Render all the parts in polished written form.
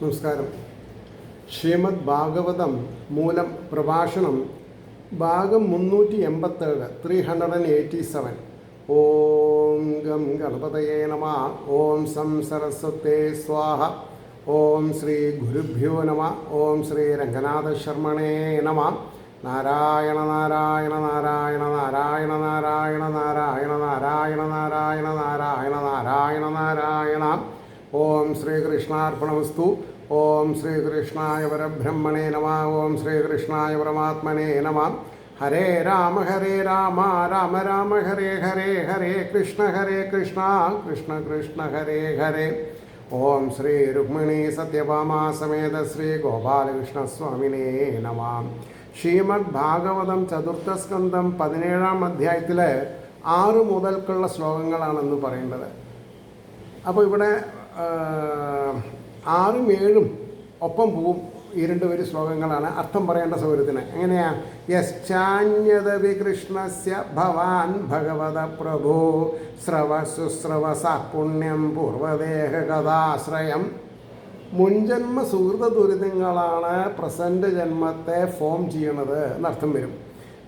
നമസ്കാരം. ശ്രീമദ് ഭാഗവതം മൂലം പ്രഭാഷണം ഭാഗം 387 387. ഓം ഗം ഗണപതയേ നമഃ. ഓം സം സരസ്വതേ സ്വാഹ. ഓം ശ്രീ ഗുരുഭ്യോ നമഃ. ഓം ശ്രീ രംഗനാഥ ശർമ്മണേ നമഃ. നാരായണ നാരായണ നാരായണ നാരായണ നാരായണ നാരായണ നാരായണ നാരായണ നാരായണ നാരായണ നാരായണ. ഓം ശ്രീകൃഷ്ണാർപ്പണമസ്തു. ഓം ശ്രീകൃഷ്ണായ പരബ്രഹ്മണേ നമഃ. ഓം ശ്രീകൃഷ്ണായ പരമാത്മനേ നമഃ. ഹരേ രാമ രാമ രാമ ഹരേ ഹരേ, ഹരേ കൃഷ്ണ കൃഷ്ണ കൃഷ്ണ ഹരേ ഹരേ. ഓം ശ്രീ രുക്മിണീ സത്യഭാമാ സമേത ശ്രീ ഗോപാലകൃഷ്ണസ്വാമിനേ നമഃ. ശ്രീമദ് ഭാഗവതം ചതുർത്ഥ സ്കന്ധം 17-ാം അധ്യായത്തിലെ 6 മുതൽക്കുള്ള ശ്ലോകങ്ങളാണെന്ന് പറയേണ്ടത്. അപ്പോൾ ഇവിടെ 6ഉം 7ഉം ഒപ്പം പോവും. ഈ 2 വരി ശ്ലോകങ്ങളാണ്. അർത്ഥം പറയേണ്ട സൗകര്യത്തിന് എങ്ങനെയാ? യശ്ചാന്യദപി കൃഷ്ണസ്യ ഭവാൻ ഭഗവത പ്രഭോ സ്രവസുസ്രവസ പുണ്യം പൂർവദേഹകഥാശ്രയം. മുൻജന്മ സുഹൃത ദുരിതങ്ങളാണ് പ്രസന്റ് ജന്മത്തെ ഫോം ചെയ്യണത് എന്നർത്ഥം വരും.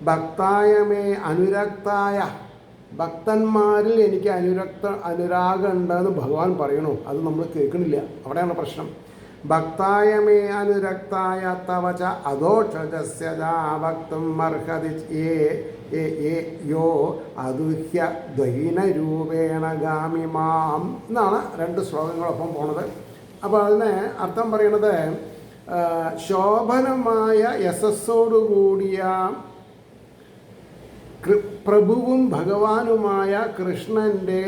ഭക്തായമേ അനുരക്തായ, ഭക്തന്മാരിൽ എനിക്ക് അനുരാഗം ഉണ്ടെന്ന് ഭഗവാൻ പറയണു. അത് നമ്മൾ കേൾക്കണില്ല, അവിടെയാണ് പ്രശ്നം. ഭക്തായമേ അനുരക്തായ തവച അദോക്ഷജസ്യ ഭക്തും അർഹതി യോ അതുഹ്യ ദ്വൈനരൂപേണ ഗാമിമാം എന്നാണ് 2 ശ്ലോകങ്ങളൊപ്പം പോണത്. അപ്പോൾ അതിന് അർത്ഥം പറയണത് ശോഭനമായ യശസ്സോടുകൂടിയ പ്രഭുവും ഭഗവാനുമായ കൃഷ്ണൻ്റെ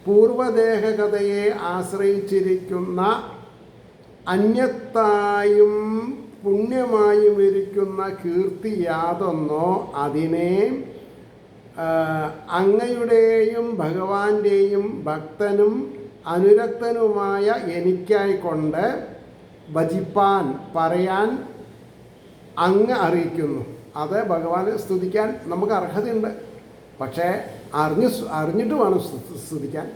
പൂർവദേഹകഥയെ ആശ്രയിച്ചിരിക്കുന്ന അന്യത്തായും പുണ്യമായും ഇരിക്കുന്ന കീർത്തി യാതൊന്നോ അതിനെ അങ്ങയുടെയും ഭഗവാന്റെയും ഭക്തനും അനുരക്തനുമായ എനിക്കായിക്കൊണ്ട് ഭജിപ്പാൻ പറയാൻ അങ്ങ് അറിയിക്കുന്നു. അത് ഭഗവാനെ സ്തുതിക്കാൻ നമുക്ക് അർഹതയുണ്ട്, പക്ഷേ അറിഞ്ഞിട്ട് വേണം സ്തുതിക്കാൻ.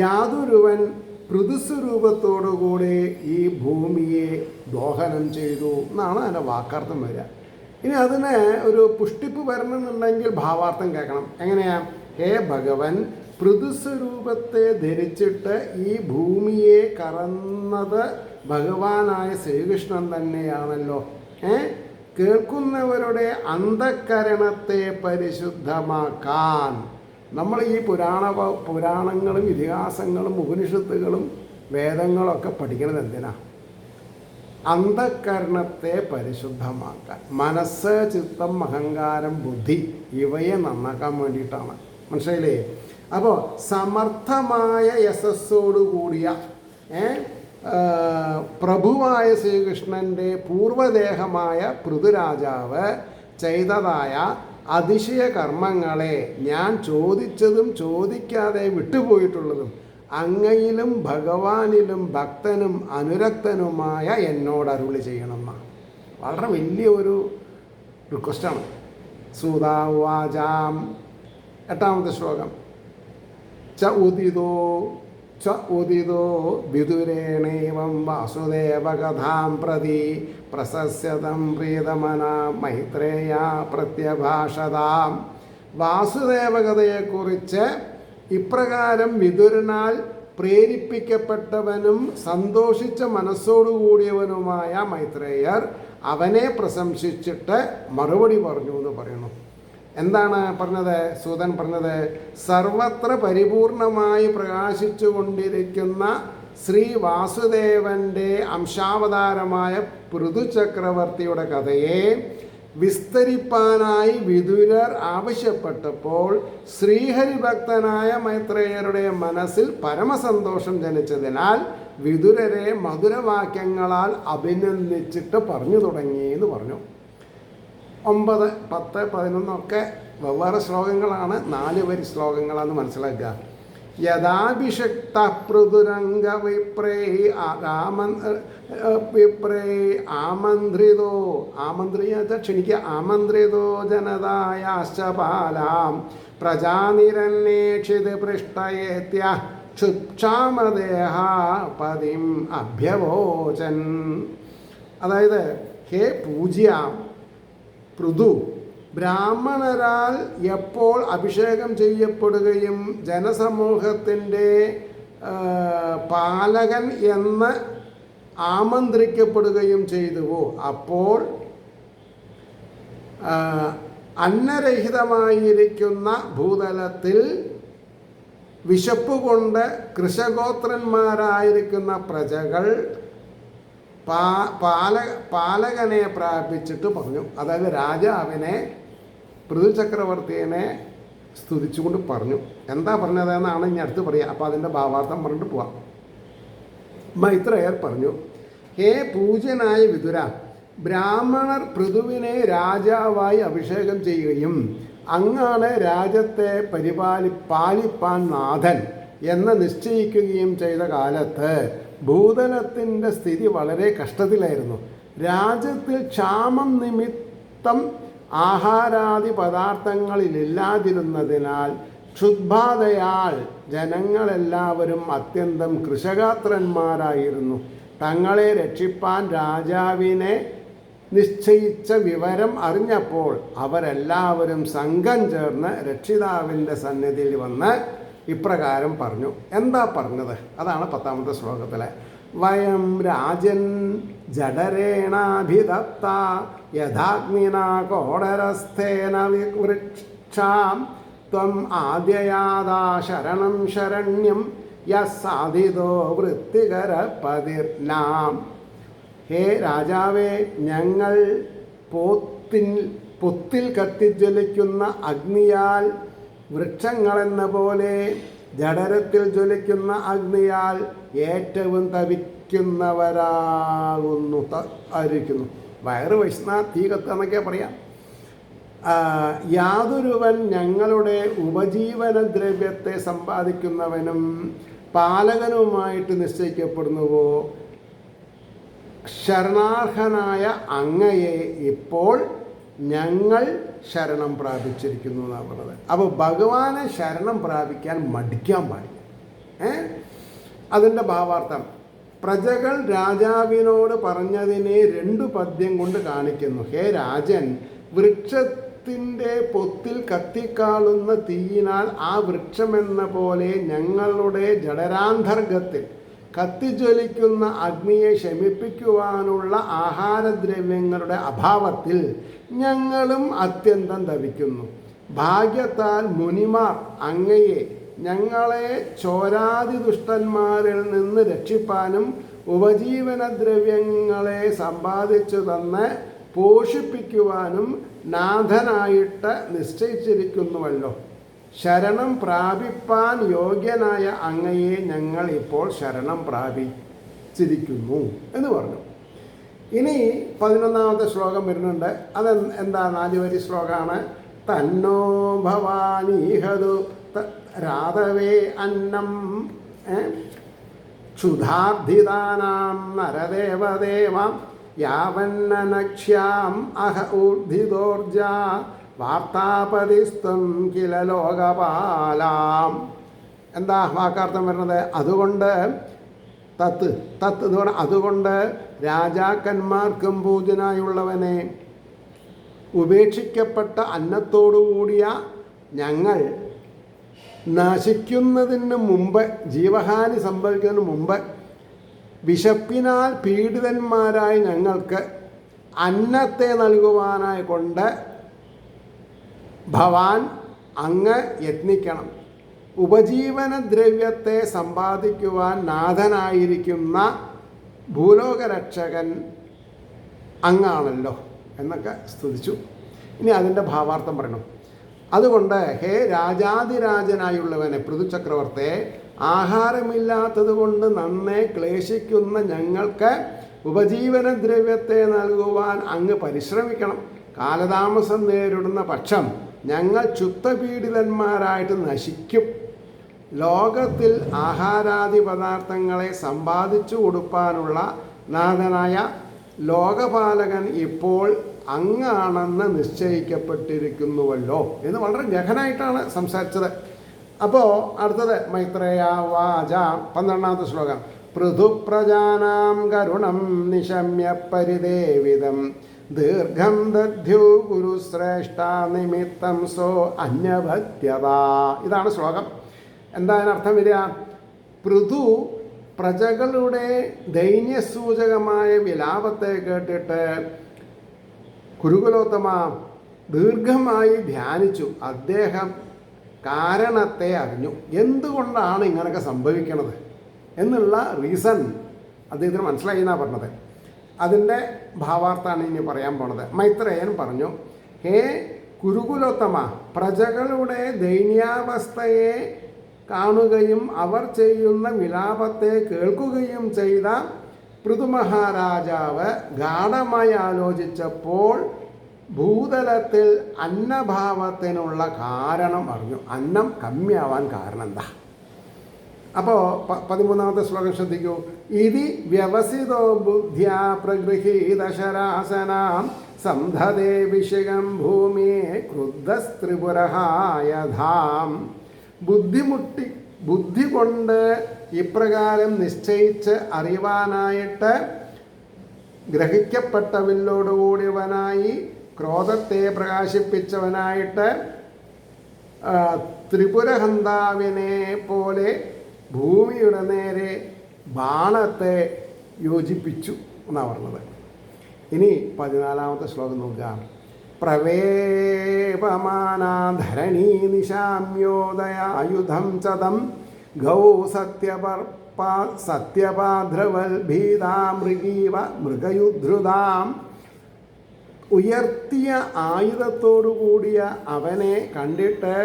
യാതൊരുവൻ പൃഥുസ്വരൂപത്തോടുകൂടി ഈ ഭൂമിയെ ദോഹനം ചെയ്തു എന്നാണ് അതിൻ്റെ വാക്കാർത്ഥം വരിക. ഇനി അതിന് ഒരു പുഷ്ടിപ്പ് വരണമെന്നുണ്ടെങ്കിൽ ഭാവാർത്ഥം കേൾക്കണം. എങ്ങനെയാ? ഹേ ഭഗവൻ, പൃഥുസ്വരൂപത്തെ ധരിച്ചിട്ട് ഈ ഭൂമിയെ കറന്നത് ഭഗവാനായ ശ്രീകൃഷ്ണൻ തന്നെയാണല്ലോ. കേൾക്കുന്നവരുടെ അന്ധകരണത്തെ പരിശുദ്ധമാക്കാൻ നമ്മൾ ഈ പുരാണങ്ങളും ഇതിഹാസങ്ങളും ഉപനിഷത്തുകളും വേദങ്ങളൊക്കെ പഠിക്കുന്നത് എന്തിനാ? അന്ധകരണത്തെ പരിശുദ്ധമാക്കാൻ. മനസ്സ്, ചിത്തം, അഹങ്കാരം, ബുദ്ധി ഇവയെ നന്നാക്കാൻ വേണ്ടിയിട്ടാണ്. മനസ്സിലായില്ലേ? അപ്പോൾ സമർത്ഥമായ യശസ്സോടുകൂടിയ പ്രഭുവായ ശ്രീകൃഷ്ണൻ്റെ പൂർവദേഹമായ പൃഥുരാജാവ് ചെയ്തതായ അതിശയ കർമ്മങ്ങളെ ഞാൻ ചോദിച്ചതും ചോദിക്കാതെ വിട്ടുപോയിട്ടുള്ളതും അങ്ങയിലും ഭഗവാനിലും ഭക്തനും അനുരക്തനുമായ എന്നോട് അരുളി ചെയ്യണമെന്നാണ്. വളരെ വലിയ ഒരു റിക്വസ്റ്റാണ്. സൂതാവാചാം 8ാമത്തെ ശ്ലോകം. ച ഉദിതോ വിദുരേണൈവം വാസുദേവകഥാം പ്രതി പ്രശസ്യതം പ്രീതമന മൈത്രേയ പ്രത്യഭാഷതാം. വാസുദേവകഥയെക്കുറിച്ച് ഇപ്രകാരം വിദുരനാൽ പ്രേരിപ്പിക്കപ്പെട്ടവനും സന്തോഷിച്ച മനസ്സോടുകൂടിയവനുമായ മൈത്രേയർ അവനെ പ്രശംസിച്ചിട്ട് മറുപടി പറഞ്ഞു എന്ന് പറയുന്നു. എന്താണ് പറഞ്ഞത്? സൂതൻ പറഞ്ഞത്, സർവത്ര പരിപൂർണമായി പ്രകാശിച്ചു കൊണ്ടിരിക്കുന്ന ശ്രീ വാസുദേവൻ്റെ അംശാവതാരമായ പൃഥു ചക്രവർത്തിയുടെ കഥയെ വിസ്തരിപ്പാനായി വിദുരർ ആവശ്യപ്പെട്ടപ്പോൾ ശ്രീഹരിഭക്തനായ മൈത്രേയരുടെ മനസ്സിൽ പരമസന്തോഷം ജനിച്ചതിനാൽ വിദുരരെ മധുരവാക്യങ്ങളാൽ അഭിനന്ദിച്ചിട്ട് പറഞ്ഞു തുടങ്ങി എന്ന് പറഞ്ഞു. 9, 10, 11 വെവ്വേറെ ശ്ലോകങ്ങളാണ്. 4 വരി ശ്ലോകങ്ങളാണെന്ന് മനസ്സിലാക്കുക. യഥാഭിഷക്ത പൃഥുരംഗ വിപ്രേ ആമന്ത്രിതോ, ക്ഷണിക്കുക, ആമന്ത്രിതോ ജനതായാശ്ച ബാലാം പ്രജാനിരന്വേക്ഷിത് പൃഷ്ടയേത്യ ക്ഷുക്ഷാമദേഹാപതിം അഭ്യവോചൻ. അതായത് ഹേ പൂജ്യ പൃഥു, ബ്രാഹ്മണരാൽ എപ്പോൾ അഭിഷേകം ചെയ്യപ്പെടുകയും ജനസമൂഹത്തിൻ്റെ പാലകൻ എന്ന് ആമന്ത്രിക്കപ്പെടുകയും ചെയ്തുവോ അപ്പോൾ അന്നരഹിതമായിരിക്കുന്ന ഭൂതലത്തിൽ വിശപ്പുകൊണ്ട് കൃശഗോത്രന്മാരായിരിക്കുന്ന പ്രജകൾ പാലകനെ പ്രാപിച്ചിട്ട് പറഞ്ഞു. അതായത് രാജാവിനെ, പൃഥു ചക്രവർത്തിയെ സ്തുതിച്ചുകൊണ്ട് പറഞ്ഞു. എന്താ പറഞ്ഞതെന്നാണ് ഇനി അടുത്ത് പറയുക. അപ്പോൾ അതിൻ്റെ ഭാവാർത്ഥം പറഞ്ഞിട്ട് പോവാം. മൈത്രേയർ പറഞ്ഞു, ഹേ പൂജ്യനായ വിതുര, ബ്രാഹ്മണർ പൃഥുവിനെ രാജാവായി അഭിഷേകം ചെയ്യുകയും അങ്ങാണ് രാജ്യത്തെ പാലിപ്പാൻ നാഥൻ എന്ന് നിശ്ചയിക്കുകയും ചെയ്ത കാലത്ത് ഭൂതലത്തിൻ്റെ സ്ഥിതി വളരെ കഷ്ടത്തിലായിരുന്നു. രാജ്യത്തിൽ ക്ഷാമം നിമിത്തം ആഹാരാദി പദാർത്ഥങ്ങളിലില്ലാതിരുന്നതിനാൽ ക്ഷുദ്ബാധയാൽ ജനങ്ങളെല്ലാവരും അത്യന്തം കൃശഗാത്രന്മാരായിരുന്നു. തങ്ങളെ രക്ഷിപ്പാൻ രാജാവിനെ നിശ്ചയിച്ച വിവരം അറിഞ്ഞപ്പോൾ അവരെല്ലാവരും സംഘം ചേർന്ന് രക്ഷിതാവിൻ്റെ സന്നിധിയിൽ വന്ന് ഇപ്രകാരം പറഞ്ഞു. എന്താ പറഞ്ഞത്? അതാണ് 10ാമത്തെ ശ്ലോകത്തിലെ വയം രാജൻ ജഡരേണാഭിദത്ത യഥാഗ്നിനാ കോടരസ്ഥേന വൃക്ഷാം ത്വം ആദ്യയാദാ ശരണം ശരണ്യം യസാധിതോ വൃത്തികര പതിർനാം. ഹേ രാജാവേ, ഞങ്ങൾ പൊത്തിൽ കത്തിജ്വലിക്കുന്ന അഗ്നിയാൽ വൃക്ഷങ്ങളെന്ന പോലെ ജഡരത്തിൽ ജ്വലിക്കുന്ന അഗ്നിയാൽ ഏറ്റവും തപിക്കുന്നവരാകുന്നു ആയിരിക്കുന്നു. വയറ് വിശന്നാ തീ കത്തുന്നൊക്കെ പറയാം. യാതൊരുവൻ ഞങ്ങളുടെ ഉപജീവനദ്രവ്യത്തെ സമ്പാദിക്കുന്നവനും പാലകനുമായിട്ട് നിശ്ചയിക്കപ്പെടുന്നുവോ ശരണാർഹനായ അങ്ങയെ ഇപ്പോൾ ഞങ്ങൾ ശരണം പ്രാപിച്ചിരിക്കുന്നു എന്നാണ് പറഞ്ഞത്. അപ്പോൾ ഭഗവാനെ ശരണം പ്രാപിക്കാൻ മടിക്കാൻ പാടില്ല. അതിൻ്റെ ഭാവാർത്ഥം പ്രജകൾ രാജാവിനോട് പറഞ്ഞതിനെ 2 പദ്യം കൊണ്ട് കാണിക്കുന്നു. ഹേ രാജൻ, വൃക്ഷത്തിൻ്റെ പൊത്തിൽ കത്തിക്കാളുന്ന തീയിനാൽ ആ വൃക്ഷമെന്ന പോലെ ഞങ്ങളുടെ ജഡരാന്തർഗത്തിൽ കത്തിജ്വലിക്കുന്ന അഗ്നിയെ ശമിപ്പിക്കുവാനുള്ള ആഹാരദ്രവ്യങ്ങളുടെ അഭാവത്തിൽ ഞങ്ങളും അത്യന്തം തപിക്കുന്നു. ഭാഗ്യത്താൽ മുനിമാർ അങ്ങയെ ഞങ്ങളെ ചോരാതി ദുഷ്ടന്മാരിൽ നിന്ന് രക്ഷിപ്പാനും ഉപജീവനദ്രവ്യങ്ങളെ സമ്പാദിച്ചു തന്ന് പോഷിപ്പിക്കുവാനും നാഥനായിട്ട് നിശ്ചയിച്ചിരിക്കുന്നുവല്ലോ. ശരണം പ്രാപിപ്പാൻ യോഗ്യനായ അങ്ങയെ ഞങ്ങൾ ഇപ്പോൾ ശരണം പ്രാപിച്ചിരിക്കുന്നു എന്ന് പറഞ്ഞു. ഇനി 11ാമത്തെ ശ്ലോകം വരുന്നുണ്ട്. അത് എന്താ? 4 വരി ശ്ലോകമാണ്. തന്നോ ഭവാനീഹതു രാധവേ അന്നം ക്ഷുധാർദ്ധിതാനാം നരദേവദേവാം യാവന്നനക്ഷ്യാം അഹ ഊർധിദോർജ വാർത്താപതിസ്ത്വം കില ലോകപാലാം. എന്താ വാക്കാർത്ഥം വരുന്നത്? അതുകൊണ്ട് തത്ത് എന്ന് പറഞ്ഞാൽ അതുകൊണ്ട് രാജാക്കന്മാർക്കും പൂജനായുള്ളവനെ ഉപേക്ഷിക്കപ്പെട്ട അന്നത്തോടുകൂടിയ ഞങ്ങൾ നശിക്കുന്നതിന് മുമ്പ്, ജീവഹാനി സംഭവിക്കുന്നതിന് മുമ്പ് വിശപ്പിനാൽ പീഡിതന്മാരായ ഞങ്ങൾക്ക് അന്നത്തെ നൽകുവാനായി കൊണ്ട് ഭവാൻ അങ്ങ് യത്നിക്കണം. ഉപജീവനദ്രവ്യത്തെ സമ്പാദിക്കുവാൻ നാഥനായിരിക്കുന്ന ഭൂലോകരക്ഷകൻ അങ്ങാണല്ലോ എന്നൊക്കെ സ്തുതിച്ചു. ഇനി അതിൻ്റെ ഭാവാർത്ഥം പറയണം. അതുകൊണ്ട് ഹേ രാജാതിരാജനായുള്ളവനെ പൃഥുചക്രവർത്തിയെ, ആഹാരമില്ലാത്തത് കൊണ്ട് നന്നേ ക്ലേശിക്കുന്ന ഞങ്ങൾക്ക് ഉപജീവനദ്രവ്യത്തെ നൽകുവാൻ അങ്ങ് പരിശ്രമിക്കണം. കാലതാമസം നേരിടുന്ന പക്ഷം ഞങ്ങൾ ക്ഷുദ്പീഡിതന്മാരായിട്ട് നശിക്കും. ലോകത്തിൽ ആഹാരാദി പദാർത്ഥങ്ങളെ സമ്പാദിച്ചു കൊടുക്കാനുള്ള നാഥനായ ലോകപാലകൻ ഇപ്പോൾ അങ്ങാണെന്ന് നിശ്ചയിക്കപ്പെട്ടിരിക്കുന്നുവല്ലോ എന്ന് വളരെ ഗഹനായിട്ടാണ് സംസാരിച്ചത്. അപ്പോൾ അടുത്തത് മൈത്രേയ വാച 12ാമത്തെ ശ്ലോകം. പൃഥുപ്രജാനാം കരുണം നിശമ്യ പരിദേവിതം ദീർഘം ദധ്യു ഗുരുശ്രേഷ്ഠ നിമിത്തം സോ അന്യഭത്യത. ഇതാണ് ശ്ലോകം. എന്താ അതിനർത്ഥം വരിക? പൃഥു പ്രജകളുടെ ദൈന്യസൂചകമായ വിലാപത്തെ കേട്ടിട്ട് കുരുകുലോത്തമ ദീർഘമായി ധ്യാനിച്ചു. അദ്ദേഹം കാരണത്തെ അറിഞ്ഞു. എന്തുകൊണ്ടാണ് ഇങ്ങനെയൊക്കെ സംഭവിക്കണത് എന്നുള്ള റീസൺ അദ്ദേഹത്തിന് മനസ്സിലായി എന്നാണ് പറഞ്ഞത്. അതിൻ്റെ ഭാവാർത്ഥാണ് ഇനി പറയാൻ പോണത്. മൈത്രേയൻ പറഞ്ഞു, ഹേ കുരുകുലോത്തമ, പ്രജകളുടെ ദൈന്യാവസ്ഥയെ കാണുകയും അവർ ചെയ്യുന്ന വിലാപത്തെ കേൾക്കുകയും ചെയ്ത പൃഥുമഹാരാജാവ് ഗാഢമായി ആലോചിച്ചപ്പോൾ ഭൂതലത്തിൽ അന്നഭാവത്തിനുള്ള കാരണം അറിഞ്ഞു. അന്നം കമ്മിയാവാൻ കാരണം എന്താ? അപ്പോൾ 13ാമത്തെ ശ്ലോകം ശ്രദ്ധിക്കൂ. ഇതി വ്യവസിതോ ബുദ്ധ്യാ പ്രഗൃഹീതശരാസനാം സന്ധതേ വിഷയം ഭൂമിയെ ക്രുദ്ധസ്ത്രിപുരഹായധാം. ബുദ്ധി കൊണ്ട് ഇപ്രകാരം നിശ്ചയിച്ച് അറിവാനായിട്ട് ഗ്രഹിക്കപ്പെട്ടവില്ലോടുകൂടിയവനായി ക്രോധത്തെ പ്രകാശിപ്പിച്ചവനായിട്ട് ത്രിപുരഹന്താവിനെ പോലെ ഭൂമിയുടെ നേരെ ബാണത്തെ യോജിപ്പിച്ചു എന്നാണ് പറഞ്ഞത്. ഇനി 14ാമത്തെ ശ്ലോകം നോക്കുക. പ്രവേപമാനാധരണീ നിശാമ്യോദയായുധം ചതം ഗൗ സത്യപാദ്രവൽഭീതാ മൃഗീവ മൃഗയുദ്ധൃതാം. ഉയർത്തിയ ആയുധത്തോടു കൂടിയ അവനെ കണ്ടിട്ട്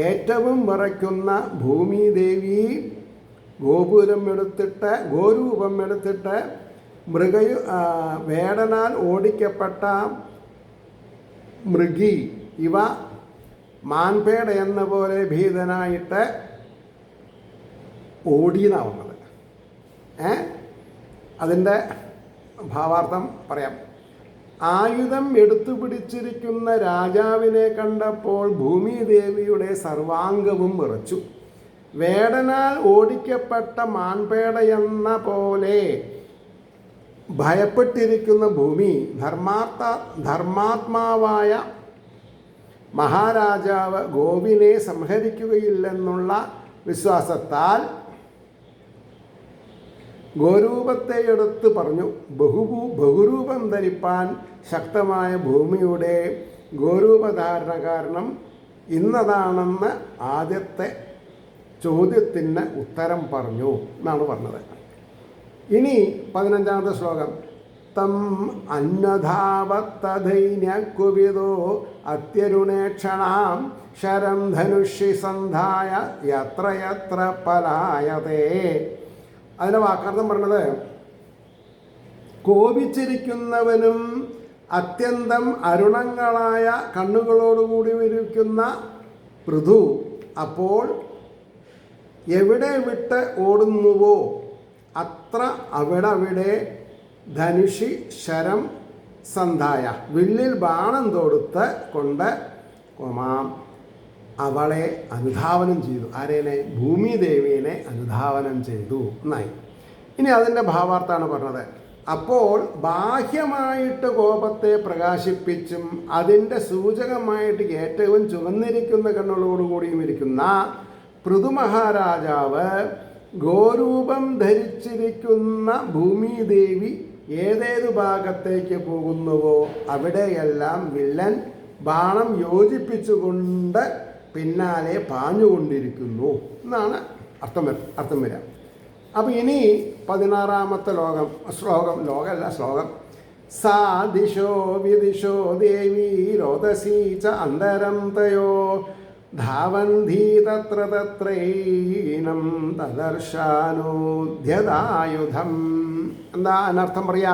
ഏറ്റവും വിറയ്ക്കുന്ന ഭൂമിദേവി ഗോരൂപം എടുത്തിട്ട് വേടനാൽ ഓടിക്കപ്പെട്ട മൃഗി ഇവ മാൻപേട എന്ന പോലെ ഭീതനായിട്ട് ഓടിയെന്നാവുന്നത്. അതിൻ്റെ ഭാവാർത്ഥം പറയാം. ആയുധം എടുത്തു പിടിച്ചിരിക്കുന്ന രാജാവിനെ കണ്ടപ്പോൾ ഭൂമിദേവിയുടെ സർവാംഗവും വിറച്ചു. വേടനാൽ ഓടിക്കപ്പെട്ട മാൻപേടയെന്ന പോലെ ഭയപ്പെട്ടിരിക്കുന്ന ഭൂമി ധർമാത്മാവായ മഹാരാജാവ് ഗോവിനെ സംഹരിക്കുകയില്ലെന്നുള്ള വിശ്വാസത്താൽ ഗോരൂപത്തെ എടുത്ത് പറഞ്ഞു. ബഹുരൂപം ധരിപ്പാൻ ശക്തമായ ഭൂമിയുടെ ഗോരൂപധാരണ കാരണം ഇന്നതാണെന്ന് ആദ്യത്തെ ചോദ്യത്തിന് ഉത്തരം പറഞ്ഞു എന്നാണ് പറഞ്ഞത്. ഇനി 15ാമത്തെ ശ്ലോകം. തം അന്വധാവത്തധൈന്യകുവിദോ അത്യരുണേക്ഷണാം ശരം ധനുഷി സന്ധായ യത്ര യത്ര പലായതേ. അതിൻ്റെ വാക്കർത്ഥം പറഞ്ഞത്, കോപിച്ചിരിക്കുന്നവനും അത്യന്തം അരുണങ്ങളായ കണ്ണുകളോടുകൂടി ഇരിക്കുന്ന പൃഥു അപ്പോൾ എവിടെ വിട്ട് ഓടുന്നുവോ അത്ര അവിടെ ധനുഷി ശരം സന്ധായ വില്ലിൽ ബാണം തൊടുത്ത് കൊണ്ട് അവളെ അനുധാവനം ചെയ്തു. ആരേനെ? ഭൂമിദേവീനെ അനുധാവനം ചെയ്തു എന്നായി. ഇനി അതിൻ്റെ ഭാവാർത്ഥാണ് പറഞ്ഞത്. അപ്പോൾ ബാഹ്യമായിട്ട് കോപത്തെ പ്രകാശിപ്പിച്ചും അതിൻ്റെ സൂചകമായിട്ട് ഏറ്റവും ചുവന്നിരിക്കുന്ന കണ്ണുകളോടുകൂടിയും ഇരിക്കുന്ന പൃഥുമഹാരാജാവ് ഗോരൂപം ധരിച്ചിരിക്കുന്ന ഭൂമിദേവി ഏതേതു ഭാഗത്തേക്ക് പോകുന്നുവോ അവിടെയെല്ലാം വില്ലൻ ബാണം യോജിപ്പിച്ചുകൊണ്ട് പിന്നാലെ പാഞ്ഞുകൊണ്ടിരിക്കുന്നു എന്നാണ് അർത്ഥം വരിക. അപ്പം ഇനി 16ാമത്തെ ശ്ലോകം. സാ ദിശോ വിദിശോ ദേവി രോദസീ ച അന്തരം തയോ ധാവന്ധീ തത്ര തത്രൈനം തദർശാനോദ്യതായുധം. എന്താ അനർത്ഥം പറയാ?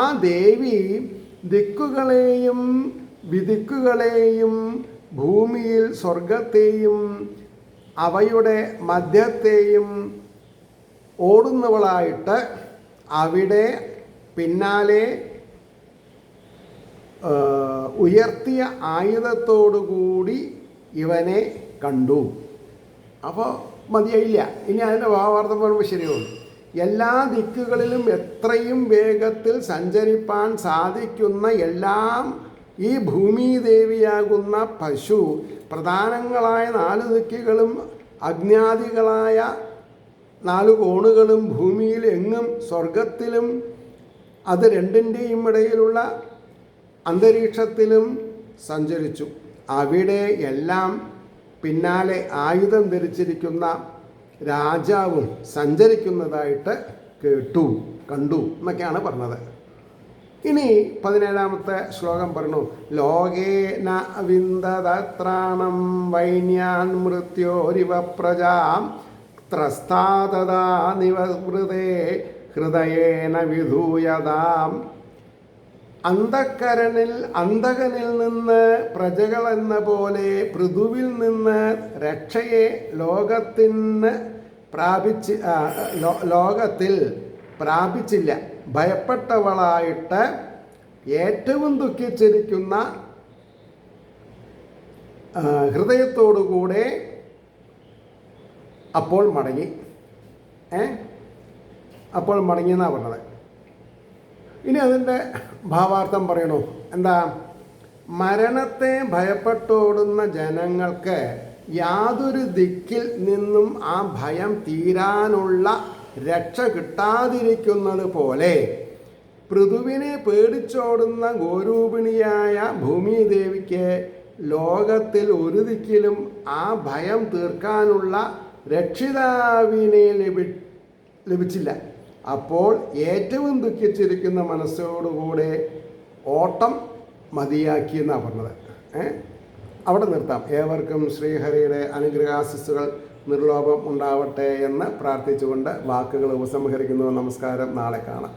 ആ ദേവി ദിക്കുകളെയും വിദിക്കുകളെയും ഭൂമിയിൽ സ്വർഗത്തെയും അവയുടെ മധ്യത്തെയും ഓടുന്നവളായിട്ട് അവിടെ പിന്നാലെ ഉയർത്തിയ ആയുധത്തോടുകൂടി ഇവനെ കണ്ടു. അപ്പോൾ മതിയായില്ല, ഇനി അതിൻ്റെ ഭാവാർത്ഥം പറയുമ്പോൾ ശരിയാവും. എല്ലാ ദിക്കുകളിലും എത്രയും വേഗത്തിൽ സഞ്ചരിപ്പാൻ സാധിക്കുന്ന എല്ലാം ഈ ഭൂമിദേവിയാകുന്ന പശു പ്രധാനങ്ങളായ 4 ദിക്കുകളും അഗ്നാദികളായ 4 കോണുകളും ഭൂമിയിൽ എങ്ങും സ്വർഗത്തിലും അത് രണ്ടിൻ്റെയും ഇടയിലുള്ള അന്തരീക്ഷത്തിലും സഞ്ചരിച്ചു. അവിടെ എല്ലാം പിന്നാലെ ആയുധം ധരിച്ചിരിക്കുന്ന രാജാവും സഞ്ചരിക്കുന്നതായിട്ട് കേട്ടു, കണ്ടു എന്നൊക്കെയാണ് പറഞ്ഞത്. ഇനി 17ാമത്തെ ശ്ലോകം പറഞ്ഞു. ലോകേന വിന്ദതത്രാണം വൈന്യാൻ മൃത്യോരിവ പ്രജാം ത്രസ്താതദാ നിവൃതേ ഹൃദയേന വിധൂയതാം. അന്തകനിൽ നിന്ന് പ്രജകളെന്ന പോലെ പൃഥുവിൽ നിന്ന് രക്ഷയെ ലോകത്തിൽ പ്രാപിച്ചില്ല. ഭയപ്പെട്ടവളായിട്ട് ഏറ്റവും ദുഃഖിച്ചിരിക്കുന്ന ഹൃദയത്തോടുകൂടെ അപ്പോൾ മടങ്ങി. അപ്പോൾ മടങ്ങി എന്നാണ് പറഞ്ഞത്. ഇനി അതിൻ്റെ ഭാവാർത്ഥം പറയണോ? എന്താ? മരണത്തെ ഭയപ്പെട്ടോടുന്ന ജനങ്ങൾക്ക് യാതൊരു ദിക്കിൽ നിന്നും ആ ഭയം തീരാനുള്ള രക്ഷ കിട്ടാതിരിക്കുന്നത് പോലെ പൃഥുവിനെ പേടിച്ചോടുന്ന ഗോരൂപിണിയായ ഭൂമിദേവിക്ക് ലോകത്തിൽ ഒരു ദിക്കിലും ആ ഭയം തീർക്കാനുള്ള രക്ഷിതാവിനെ ലഭിച്ചില്ല. അപ്പോൾ ഏറ്റവും ദുഃഖിച്ചിരിക്കുന്ന മനസ്സോടുകൂടെ ഓട്ടം മതിയാക്കിയെന്നാണ് പറഞ്ഞത്. അവിടെ നിർത്താം. ഏവർക്കും ശ്രീഹരിയുടെ അനുഗ്രഹാശിസ്സുകൾ നിർലോഭം ഉണ്ടാവട്ടെ എന്ന് പ്രാർത്ഥിച്ചുകൊണ്ട് വാക്കുകൾ ഉപസംഹരിക്കുന്നു. നമസ്കാരം. നാളെ കാണാം.